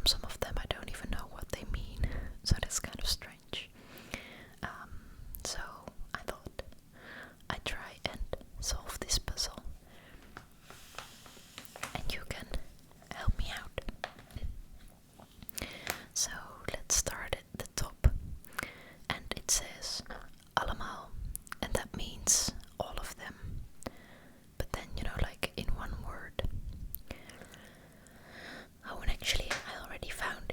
some of them I don't even know what they mean, so that's kind of strange. So I thought I'd try and solve this puzzle, and you can help me out. So let's start at the top, and it says allemaal, and that means all of them, but then, you know, like in one word. Oh, and actually I already found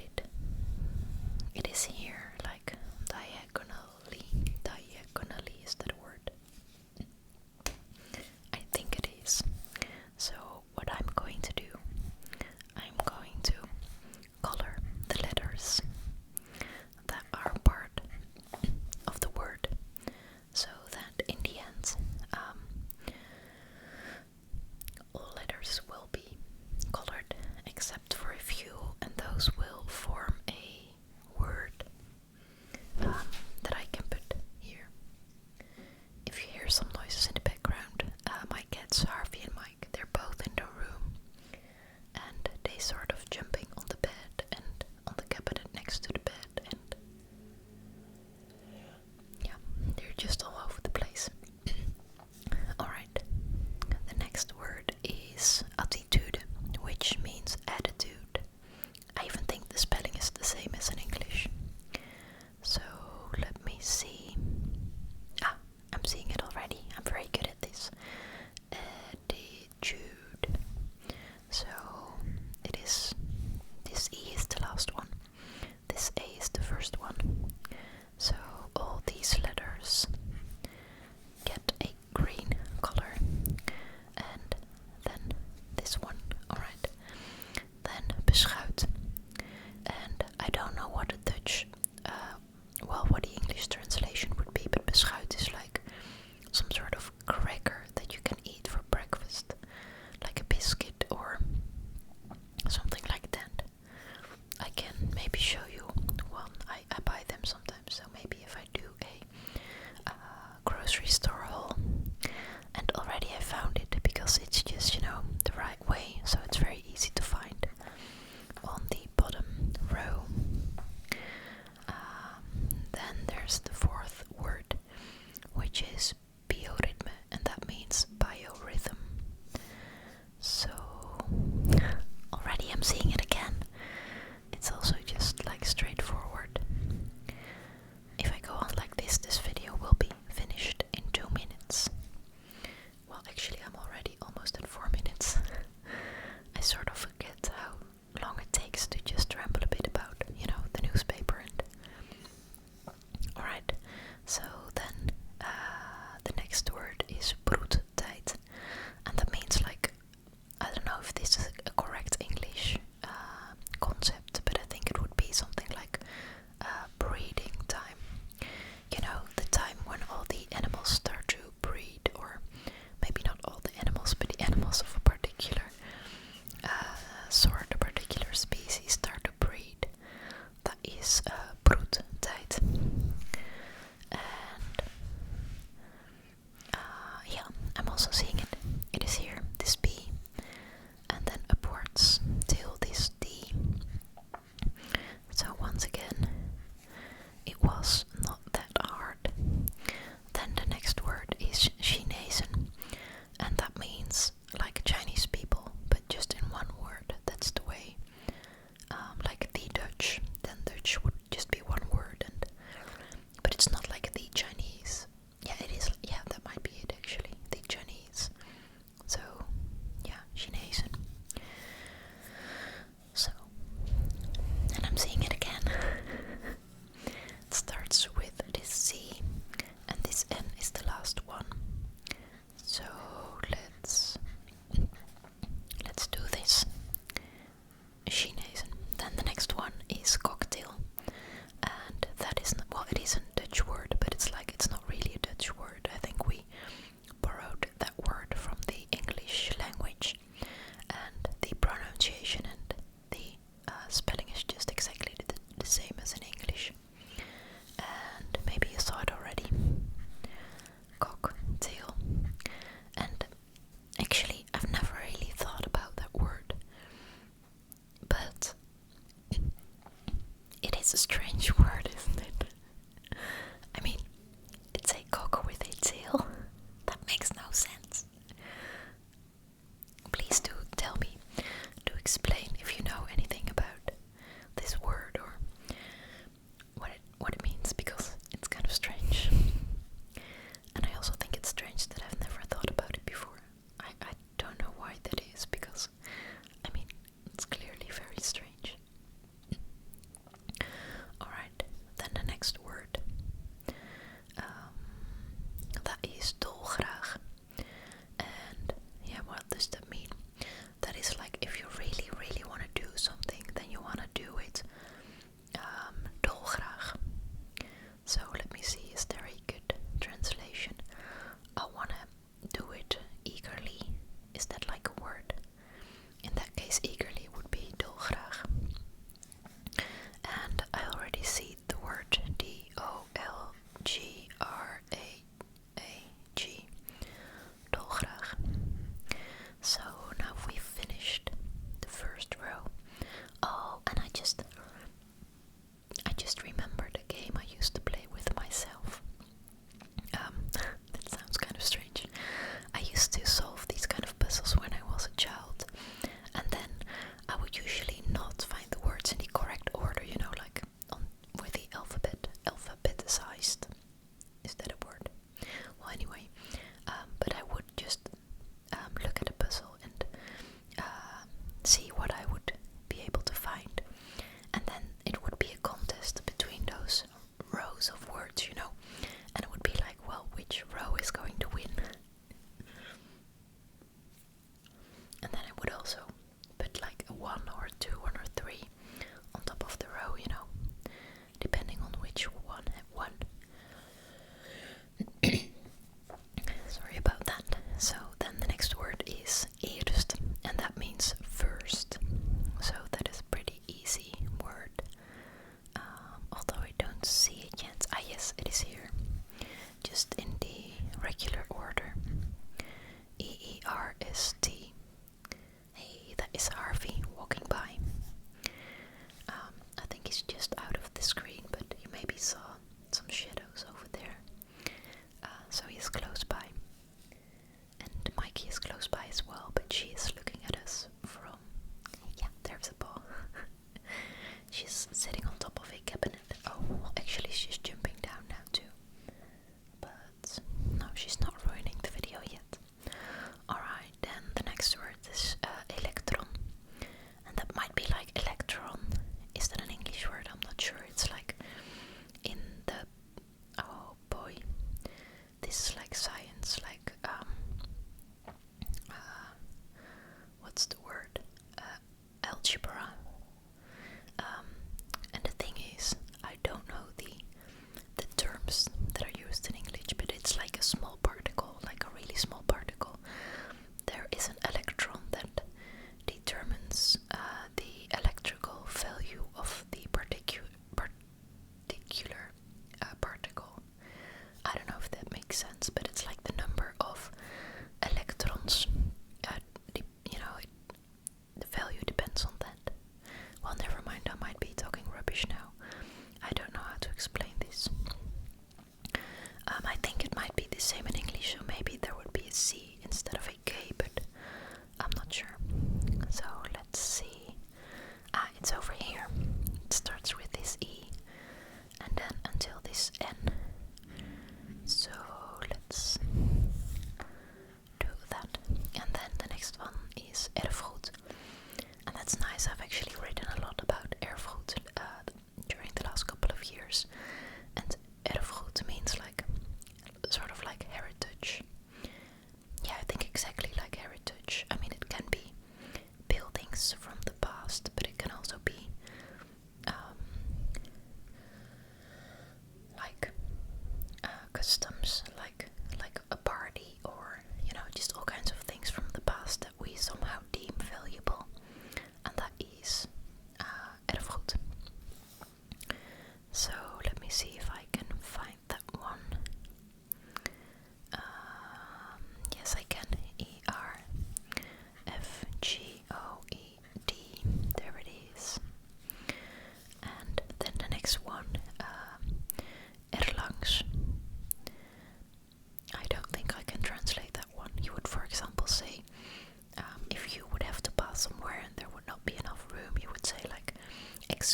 It's a strange word, isn't it? I mean, it's a cock with a tail. That makes no sense. Please do tell me, do explain if you know anything about this word or what it means, because it's kind of strange. And I also think it's strange that I've never thought about it before. I don't know why that is, because I mean, it's clearly very strange. Alright, then the next word. That is dolgraag. And yeah, what does that mean? That is like if you really, really want to do something, then you want to do it dolgraag. So let me see, is there a good translation? I want to do it eagerly. Is that like a word? In that case, eagerly would be dolgraag. And I already see the word dolgraag. Dolgraag. So now we've finished the first row. Oh, and I just remembered a game I used to play with myself. That sounds kind of strange. I used to solve these kind of puzzles when I was a child, and then I would usually not find the words in the correct order, you know, like with the alphabetized. Is that a word? Well, anyway, but I would just look at a puzzle and see what I would be able to find, and then it would be a contest between those rows of words, you know, and it would be like, well, which row is going to win? And then I would also put like a 1 or a 2 or a 3 on top of the row, you know, depending on which one had won. Sorry about that. So then the next word is eerst, and that means first. So that is a pretty easy word. Although I don't see it yet. Ah yes, it is here. Just in the regular order. EERST. Hey, that is Harvey walking by. I think he's just out of the screen, but you maybe saw some shadows over there. So he's close by. And Mikey is close by as well, but she is looking at us from... Yeah, there's a ball. She's sitting on top of a cabinet. Oh, well, actually she's jumping down now too. But no, she's not ruining the video yet. Alright, then the next word is electron. And that might be like electron. Is that an English word? I'm not sure.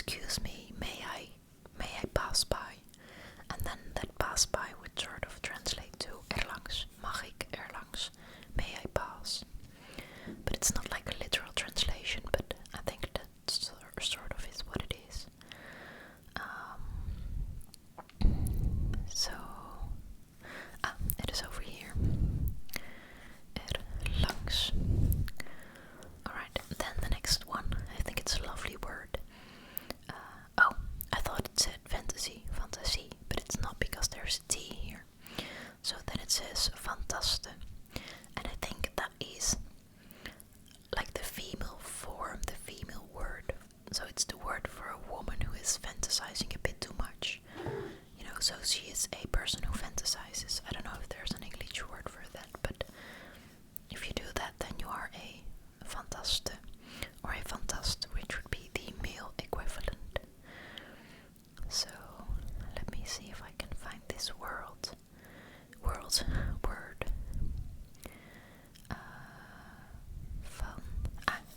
excuse me, may I pass by? And then that pass by would sort of translate to erlangs, mag ik erlangs, may I pass? But it's not like a literal translation, but I think that sort of is what it is. So, it is over here. Erlangs. Alright, then the next one, I think it's a lovely word. I thought it said fantasy, but it's not because there's a T here. So then it says fantaste. And I think that is like the female form, the female word. So it's the word for a woman who is fantasizing a bit too much. You know, so she is a person who fantasizes. I don't know if there's an English word for that, but if you do that, then you are a fantaste, or a fantast, which would be the male equivalent. So let me see if I can find this world's word.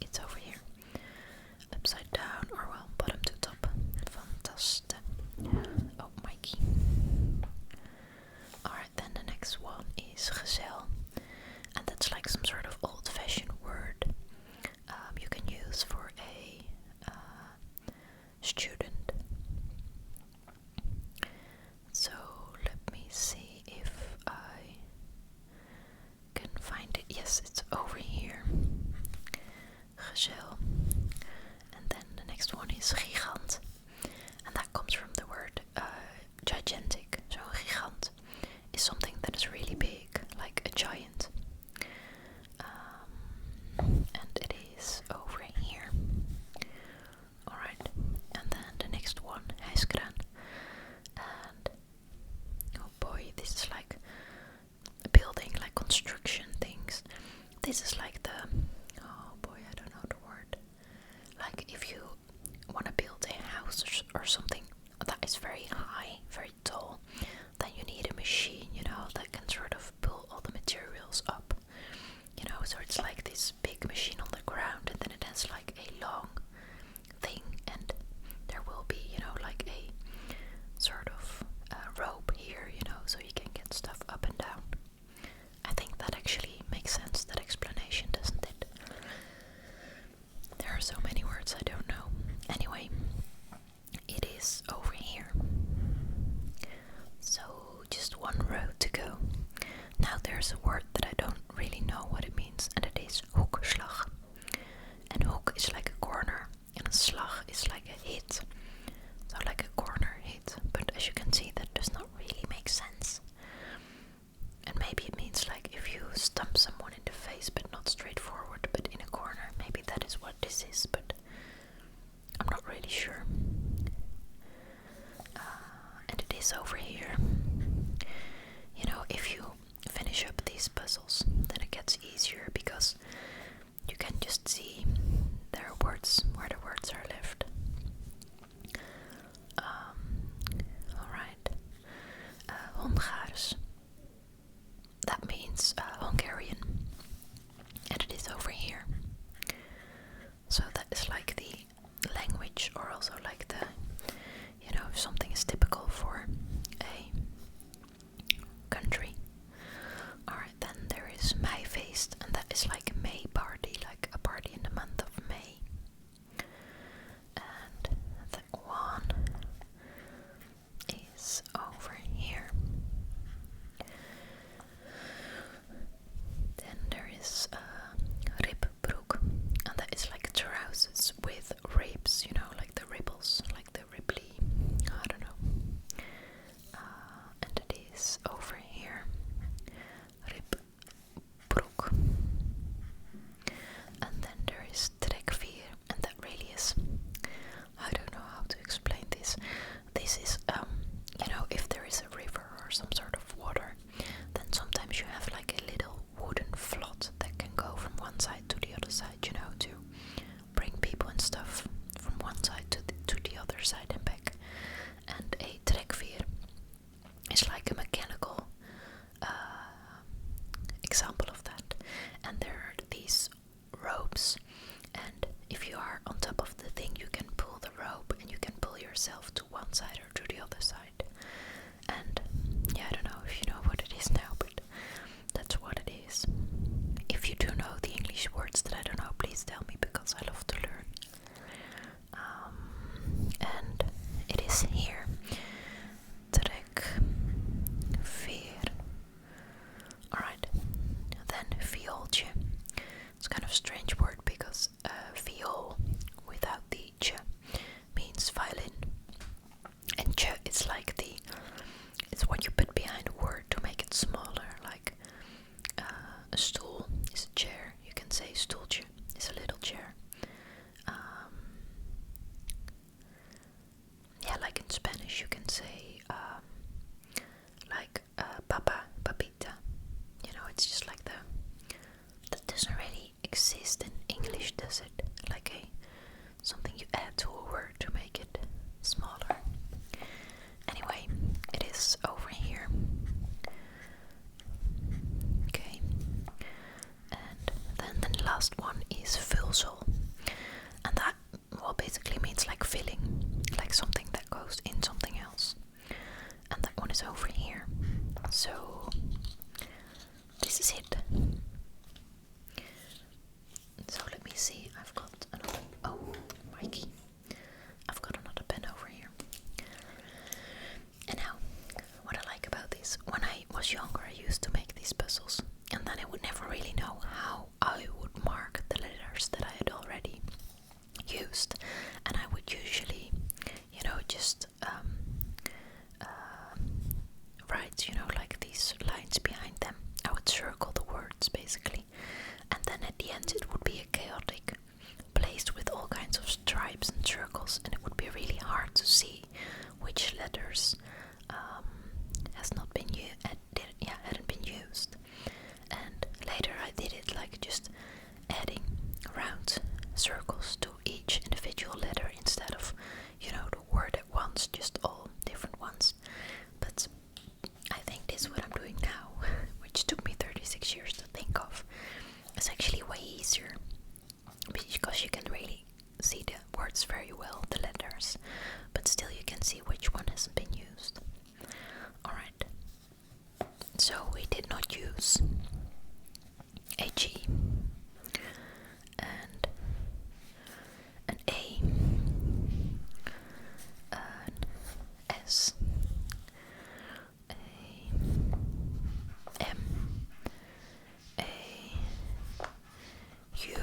It's over here, upside down, or well, bottom to top. Fantaste. Oh, Mikey. Alright, then the next one is gezel, and that's like some sort of old-fashioned word you can use for a student. So let me see if I can find it. Yes, it's over here. Gezel. And then the next one is gigant. And that comes from the word gigantic. So gigant is something that is really big, like a giant. And it is over here. Alright. And then the next one, hijskraan. And oh boy, this is like building, like construction things. This is like the, oh boy, I don't know the word. Like if you want to build a house or something that is very high, very tall, then you need a machine, you know, that can sort of pull all the materials up. You know, so it's like this big machine on the ground, and then it has like a long thing, and there will be, you know, like a sort of rope here, you know, so you can get stuff up and down. I think that actually makes sense, that explanation, doesn't it? There are so many words I don't know. Anyway, it is over here. So just one row to go. Now there's a word that I don't really know what it means, and it is hoekslag. And hoek is like a corner, and a slag is like a hit. So like a corner hit. But as you can see, that does not really make sense. And maybe it means like if you stump someone in the face, but not straight forward, but in a corner. Maybe that is what this is, but I'm not really sure. And it is over here. You know, if you finish up these puzzles, then it gets easier because you can just see there are words where the words are left. Alright. Hongaars. That means Hungarian. And it is over here. So that is like the language, or also like the, you know, if something is typical for a country. Alright, then there is Meifeest, and that is like a May party, like a party in the month of May. And that one is over here. Then there is ribbroek, and that is like trousers with ribs, you know, like the ripples, like the ribbly, I don't know. And it is over here. Ribbroek. And then there is trekvier, and that really is, I don't know how to explain this. This is, you know, if there is a river or some sort of water, then sometimes you have like a little wooden float that can go from one side to the other side, you know, to bring people and stuff from one side to the other side and back. And a trekvier is like a mechanical example of that. And there are these ropes, and if you are on top of the thing, you can pull the rope and you yourself to one side or to the other side. And yeah, I don't know if you know what it is now, but that's what it is. If you do know the English words that I don't know, please tell me, because I love to learn. And it is here. Trek, veer. Alright, then viooltje. It's kind of a strange word because viol without the ch means violin, and ch is like it's what you put behind a word to make it smaller. Like a stool is a chair. You can say stoeltje is a little chair. Yeah, like in Spanish you can say like papa, papita. You know, it's just like that doesn't really exist in English, does it? Like something you add to a word to make it smaller. Anyway, it is over here. Okay. And then the last one is vulsel. And that, well, basically means like filling, like something that goes in something else. And that one is over here. So this is it. So let me see, I've got another, oh, Mikey, I've got another pen over here. And now, what I like about this, when I was younger I used to make these puzzles, and then I would never really know how I would mark the letters that I had already used. And I would usually, you know, just write, you know, like these lines behind them. I would circle the words basically, and then at the end it would be a chaotic place with all kinds of stripes and circles, and it would be really hard to see which letters hadn't been used. And later I did it like just adding round circles to each individual letter instead of, you know, the word at once, just all different ones. But I think this is what I'm doing now, which took me 36 years to think of. It's actually way easier because you can really see the words very well, the letters, but still you can see which one hasn't been used. Alright, so we did not use a G and an A, an S, a M, a U,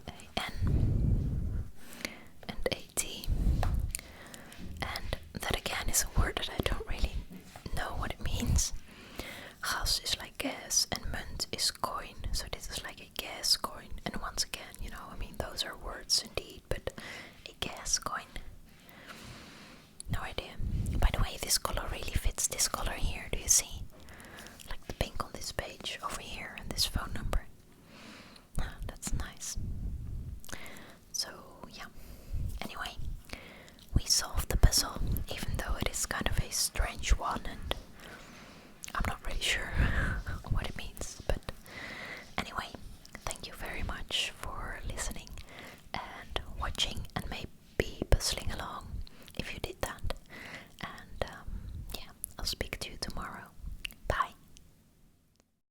a N, and a T. And that again is a word that I don't really know what it means. Gas is like gas and munt is coin, so this is like a gas coin. And once again, you know, I mean, those are words indeed, but a gas coin, no idea. By the way, this color really fits this color here, do you see? Like the pink on this page over here and this phone number.